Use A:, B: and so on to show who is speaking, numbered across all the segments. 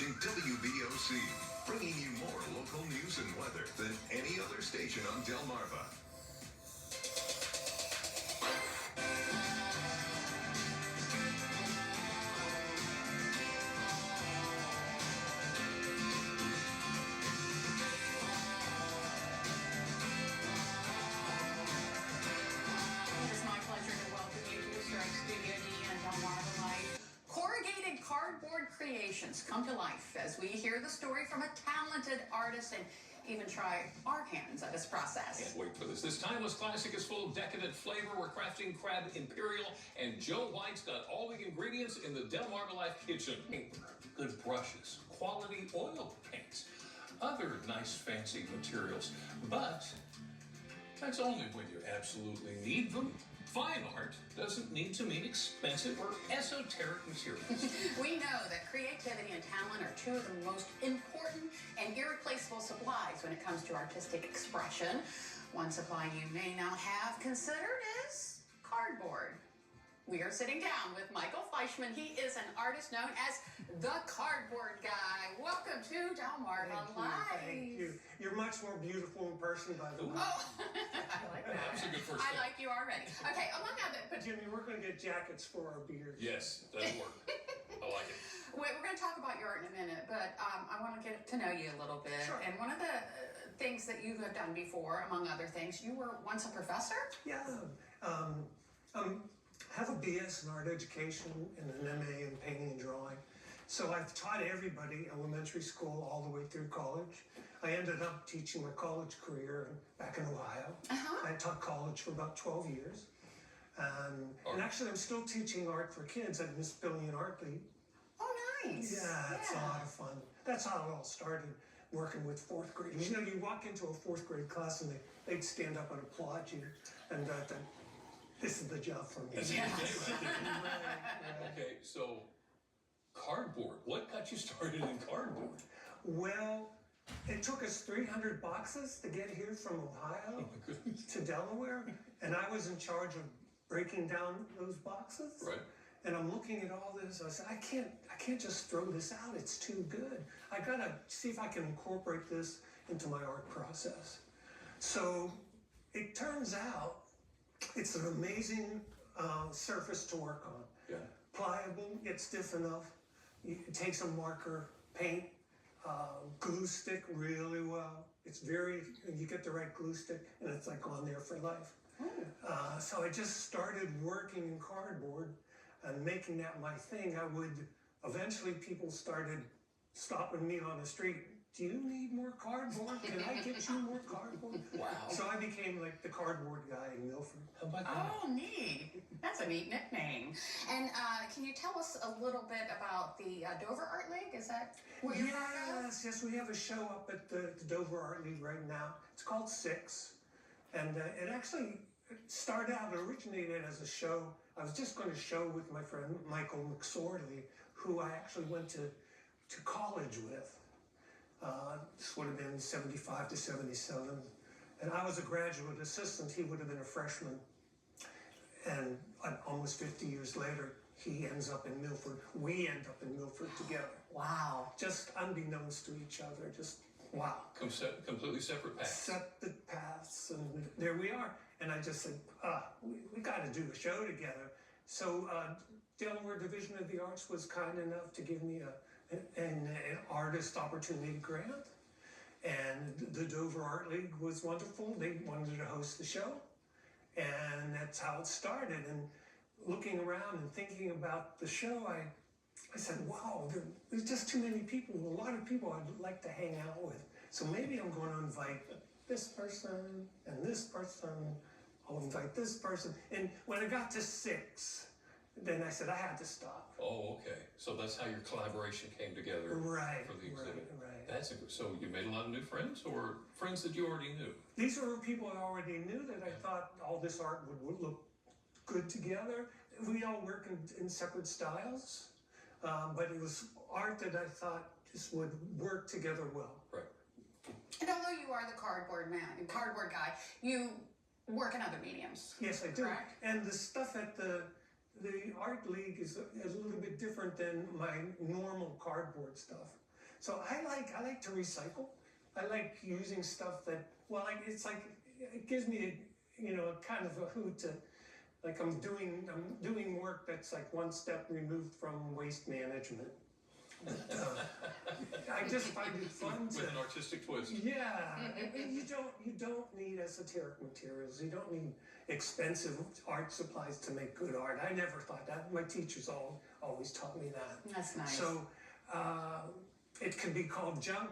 A: watching WBOC, bringing you more local news and weather than any other station on Delmarva.
B: Corrugated cardboard creations come to life as we hear the story from a talented artist and even try our hands at this process.
C: Can't wait for this. This timeless classic is full of decadent flavor. We're crafting Crab Imperial, and Joe White's got all the ingredients in the Delmarva Life kitchen. Paper, good brushes, quality oil paints, other nice fancy materials. But that's only when you absolutely need them. Fine art doesn't need to mean expensive or esoteric materials.
B: We know that creativity and talent are two of the most important and irreplaceable supplies when it comes to artistic expression. One supply you may not have considered is cardboard. We are sitting down with Michael Fleishman. He is an artist known as the Cardboard Guy. Welcome to Delmarva Life.
D: Thank you. You're much more beautiful in person, by the way.
B: Oh, I like that.
C: That was a good first
B: I
C: step.
B: like you already. Okay, among other, but
D: Jimmy, we're going to get jackets for our beers.
C: Yes, that'll work. I like it.
B: we're going to talk about your art in a minute, but I want to get to know you a little bit.
D: Sure.
B: And one of the things that you have done before, among other things, you were once a professor?
D: Yeah. Have a BS in art education and an MA in painting and drawing. So I've taught everybody, elementary school all the way through college. I ended up teaching my college career back in Ohio. I taught college for about 12 years. And actually, I'm still teaching art for kids at Miss Billion Art League.
B: Oh, nice.
D: Yeah, it's a lot of fun. That's how it all started, working with fourth graders. You know, you walk into a fourth grade class and they'd stand up and applaud you. And this is the job for me.
C: That's
B: Yes.
C: right there.
D: Right.
C: Okay, so cardboard. What got you started in cardboard?
D: Well, it took us 300 boxes to get here from
C: Oh
D: Ohio
C: my goodness.
D: to Delaware. And I was in charge of breaking down those boxes.
C: Right.
D: And I'm looking at all this. I said, I can't just throw this out. It's too good. I gotta see if I can incorporate this into my art process. So it turns out it's an amazing surface to work on.
C: Yeah.
D: Pliable, it's stiff enough. It takes a marker, paint, glue stick really well. It's you get the right glue stick and it's like on there for life. So I just started working in cardboard and making that my thing. Eventually people started stopping me on the street. Do you need more cardboard? Can I get you more cardboard?
C: Wow.
D: So I became like the cardboard guy in Milford.
C: How about that?
B: Oh, neat. That's a neat nickname. And can you tell us a little bit about the Dover Art League? Is that what you're part of?
D: Yes, we have a show up at the Dover Art League right now. It's called Six. And it actually originated as a show. I was just going to show with my friend Michael McSorley, who I actually went to college with. This would have been 75 to 77. And I was a graduate assistant. He would have been a freshman. And almost 50 years later, he ends up in Milford. We end up in Milford together.
B: Wow.
D: Just unbeknownst to each other. Just, wow.
C: Completely separate paths.
D: Separate paths. And there we are. And I just said, we got to do a show together. So Delaware Division of the Arts was kind enough to give me an artist opportunity grant. And the Dover Art League was wonderful. They wanted to host the show. And that's how it started. And looking around and thinking about the show, I said, wow, there's just too many people. A lot of people I'd like to hang out with. So maybe I'm going to invite this person and this person. I'll invite this person. And when I got to Six, then I said I had to stop.
C: Oh, okay. So that's how your collaboration came together
D: Right,
C: for the exhibit.
D: right.
C: So you made a lot of new friends, or friends that you already knew?
D: These were people I already knew that I thought all this art would look good together. We all work in separate styles, but it was art that I thought just would work together well.
C: Right.
B: And although you are the cardboard guy, you work in other mediums.
D: Yes, I do.
B: Correct?
D: And the stuff at the Art League is a little bit different than my normal cardboard stuff. So I like to recycle. I like using stuff that, well, like, it's like, it gives me a kind of a hoot to, like I'm doing work that's like one step removed from waste management. I just find it fun to,
C: With an artistic twist.
D: yeah. And you don't need esoteric materials. You don't need expensive art supplies to make good art. I never thought that. My teachers always taught me that.
B: That's nice.
D: So it can be called junk.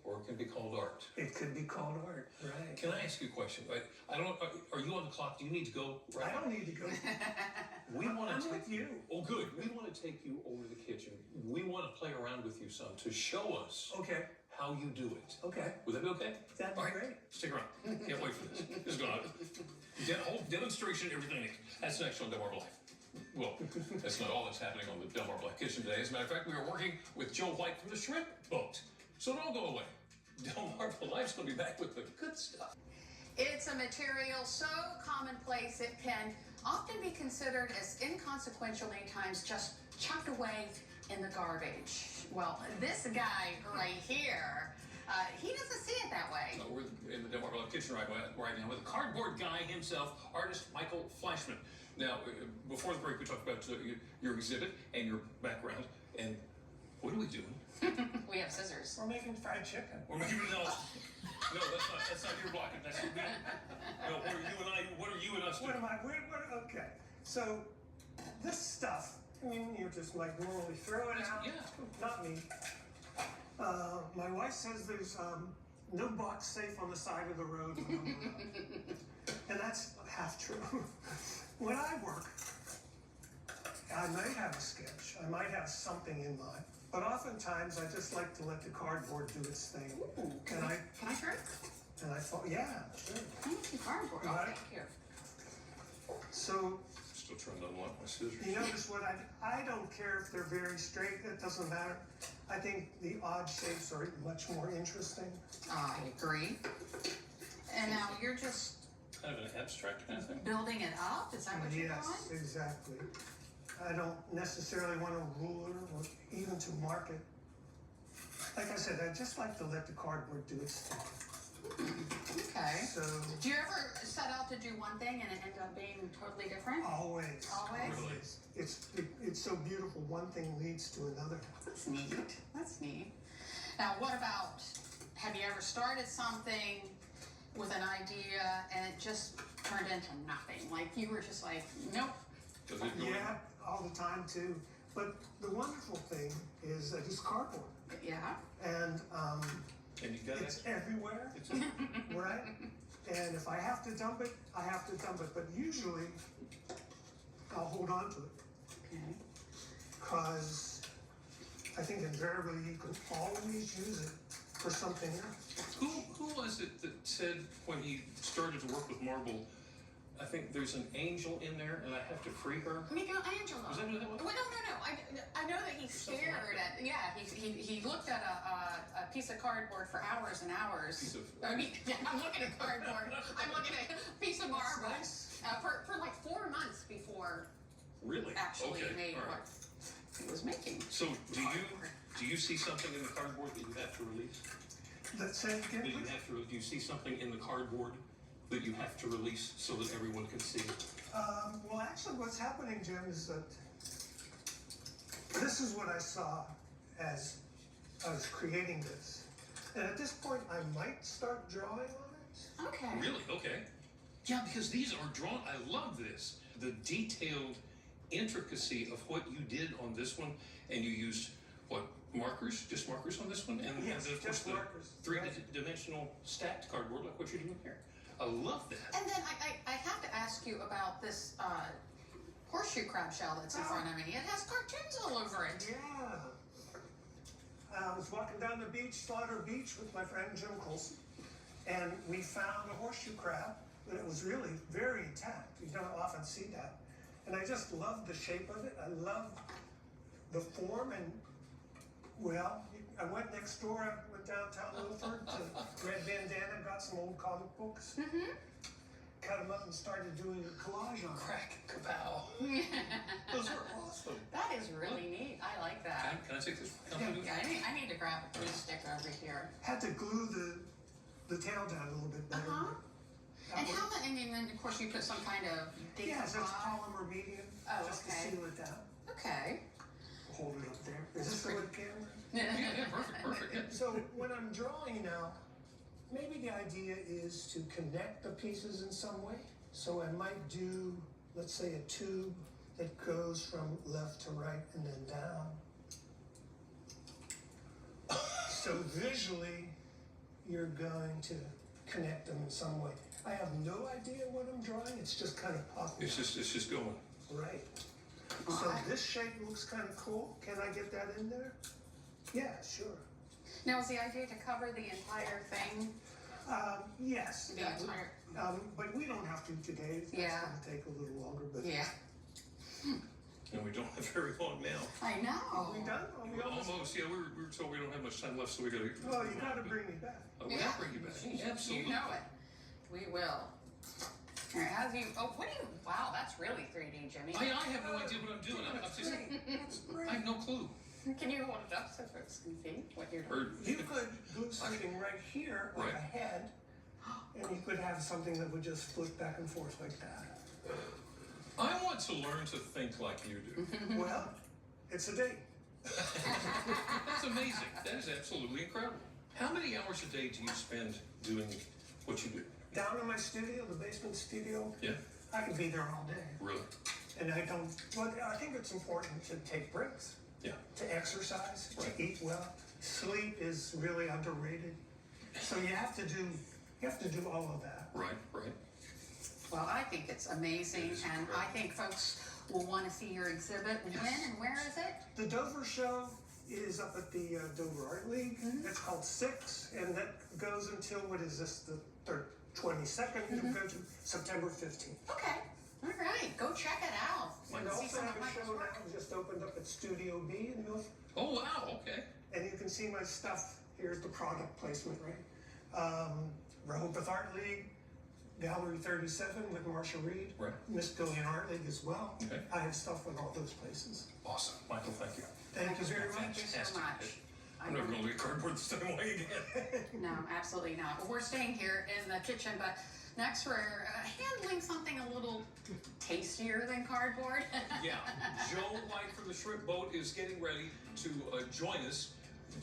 C: Or it can be called art.
D: It could be called art, right?
C: Can I ask you a question? I don't. Are you on the clock? Do you need to go? Right.
D: I don't need to go.
C: We want
D: I'm
C: to
D: with you.
C: Oh, good. We want to take you over to the kitchen. We want to play around with you some to show us
D: Okay.
C: how you do it.
D: Okay.
C: Would that be okay?
D: That'd be
C: All right.
D: great.
C: Stick around. Can't wait for this. This is going to whole demonstration, everything. That's next on Delmarva Life. Well, that's not all that's happening on the Delmarva Life kitchen today. As a matter of fact, we are working with Joe White from the shrimp boat. So don't go away. Delmarva Life's going to be back with the good stuff.
B: It's a material so commonplace it can often be considered as inconsequential, many times just chucked away in the garbage. Well, this guy right here, he doesn't see it that way.
C: We're in the Delmarva Life kitchen right now with the Cardboard Guy himself, artist Michael Fleishman. Now, before the break, we talked about your exhibit and your background. And what are we doing?
B: We have scissors.
D: We're making fried chicken.
C: Or maybe no, that's not your blocking. That's your me. No, what are you and us doing?
D: Okay. So this stuff, I mean, you just like normally throw it out.
C: Yeah.
D: Not me. My wife says there's no box safe on the side of the road when I'm around. And that's half true. When I work, I might have a sketch. I might have something in mind. But oftentimes, I just like to let the cardboard do its thing.
B: Ooh, can I try?
D: And I thought, yeah, sure.
B: Cardboard. Oh,
D: Right.
B: thank you.
D: So,
C: Still trying to unlock my scissors.
D: you notice what I don't care if they're very straight, it doesn't matter. I think the odd shapes are much more interesting.
B: I agree. And now you're just
C: Kind of an abstract kind of thing.
B: building it up? Is that what you're
D: Yes,
B: doing?
D: exactly. I don't necessarily want a ruler or even to mark it. Like I said, I just like to let the cardboard do its thing.
B: Okay.
D: So,
B: Do you ever set out to do one thing and it end up being totally different?
D: always.
B: Always?
C: Really?
D: It's so beautiful, one thing leads to another.
B: That's neat. That's neat. Now, what about, have you ever started something with an idea and it just turned into nothing? Like you were just like, nope.
C: Does it go in?
D: Yeah, all the time too. But the wonderful thing is that it's cardboard.
B: Yeah.
D: And
C: And you got
D: it's
C: it?
D: everywhere,
C: It's
D: right? And if I have to dump it, I have to dump it. But usually, I'll hold on to it.
B: Okay.
D: Because I think invariably you can always use it for something else.
C: Who was it that said when he started to work with marble, I think there's an angel in there and I have to free her?
B: Michelangelo.
C: Was that what that was?
B: Well, no. I know that he's stared at. Yeah, he looked at a piece of cardboard for hours and hours.
C: Piece of-
B: I mean, yeah, I'm looking at cardboard. I'm looking at a piece of marble
D: Nice.
B: for like 4 months before
C: Really?
B: actually
C: Okay,
B: made
C: all right.
B: what he was making.
C: So do you see something in the cardboard that you have to release?
D: Let's say it again,
C: Do
D: please.
C: you see something in the cardboard that you have to release so that everyone can see it?
D: Well, actually, what's happening, Jim, is that this is what I saw as I was creating this. And at this point, I might start drawing on it.
B: Okay.
C: Really? Okay. Yeah, because these are drawn. I love this. The detailed intricacy of what you did on this one, and you used what, markers? Just markers on this one, and
D: Yes,
C: then of course
D: just
C: the
D: markers.
C: three-dimensional stacked cardboard, like what you're doing here. I love that.
B: And then I have to ask you about this horseshoe crab shell that's in front of me. It has cartoons all over it.
D: Yeah. I was walking down the beach, Slaughter Beach, with my friend Jim Colson, and we found a horseshoe crab, but it was really very intact. You don't often see that. And I just loved the shape of it. I loved the form, and well, I went next door, I went downtown Milford to Red Bandana, got some old comic books. cut them up and started doing a collage on them.
C: Crack, kapow. Those are awesome.
B: That is really neat. I like that.
C: Can I take this?
B: Yeah, I need to grab a glue stick over here.
D: Had to glue the tail down a little bit better.
B: Uh-huh.
D: That
B: And
D: was-
B: how much, and then of course you put some kind of
D: Yeah, so it's
B: decoupage.
D: polymer medium,
B: Oh,
D: just
B: okay.
D: to seal it down.
B: Okay.
D: Hold it up there. Is this the way the camera?
C: Yeah, perfect. Yeah.
D: So when I'm drawing now, maybe the idea is to connect the pieces in some way. So I might do, let's say, a tube that goes from left to right and then down. So visually, you're going to connect them in some way. I have no idea what I'm drawing. It's just kind of popping.
C: It's just going.
D: Right. So this shape looks kind of cool. Can I get that in there? Yeah, sure.
B: Now, is the idea to cover the entire thing?
D: Yes.
B: The entire.
D: But we don't have to today. That's
B: Yeah.
D: going to take a little longer. But
B: Yeah.
C: And we don't have very long now.
B: I know.
D: Are we done? Are we almost?
C: Almost, yeah, we were told we don't have much time left, so we gotta.
D: Well, you got to bring me back.
C: We'll bring you back. Absolutely.
B: You know it. We will. All right, how do you? Oh, what do you? Wow, that's really 3D, Jimmy.
C: I have no idea what I'm doing. I'm just,
D: That's great.
C: I have no clue.
B: Can you hold it up so folks can see what you're doing?
C: Or,
D: You could glue something right here, like
C: Right.
D: a head, and you could have something that would just flip back and forth like that.
C: I want to learn to think like you do.
D: Well, it's a date.
C: That's amazing. That is absolutely incredible. How many hours a day do you spend doing what you do?
D: Down in my studio, the basement studio,
C: Yeah,
D: I could be there all day.
C: really?
D: And I don't, but I think it's important to take breaks,
C: Yeah.
D: to exercise,
C: Right.
D: to eat well. Sleep is really underrated. So you have to do all of that.
C: Right.
B: Well, I think it's amazing,
C: It is
B: and I
C: incredible.
B: think folks will want to see your exhibit. When and where is it?
D: The Dover show is up at the Dover Art League. It's called Six, and that goes until, what is this, the 22nd? It'll go to September 15th.
B: Okay. All right. Go check it out.
D: And
B: See
D: also
B: some
D: have
B: of
D: a
B: Michael's
D: show
B: work.
D: now just opened up at Studio B in Milford.
C: Oh, wow, okay.
D: And you can see my stuff. Here's the product placement, right? Rehoboth Art League, Gallery 37 with Marsha Reed,
C: Right.
D: Miss Billion Art League as well.
C: Okay.
D: I have stuff with all those places.
C: Awesome. Michael, thank you.
D: Thank you very much.
B: Thank you so much.
C: I'm never going to leave cardboard the same way again.
B: No, absolutely not. Well, we're staying here in the kitchen, but next we're handling something a little tastier than cardboard.
C: Yeah, Joe White from the Shrimp Boat is getting ready to join us.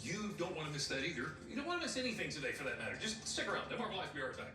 C: You don't want to miss that either. You don't want to miss anything today, for that matter. Just stick around. Delmarva Life, be right back.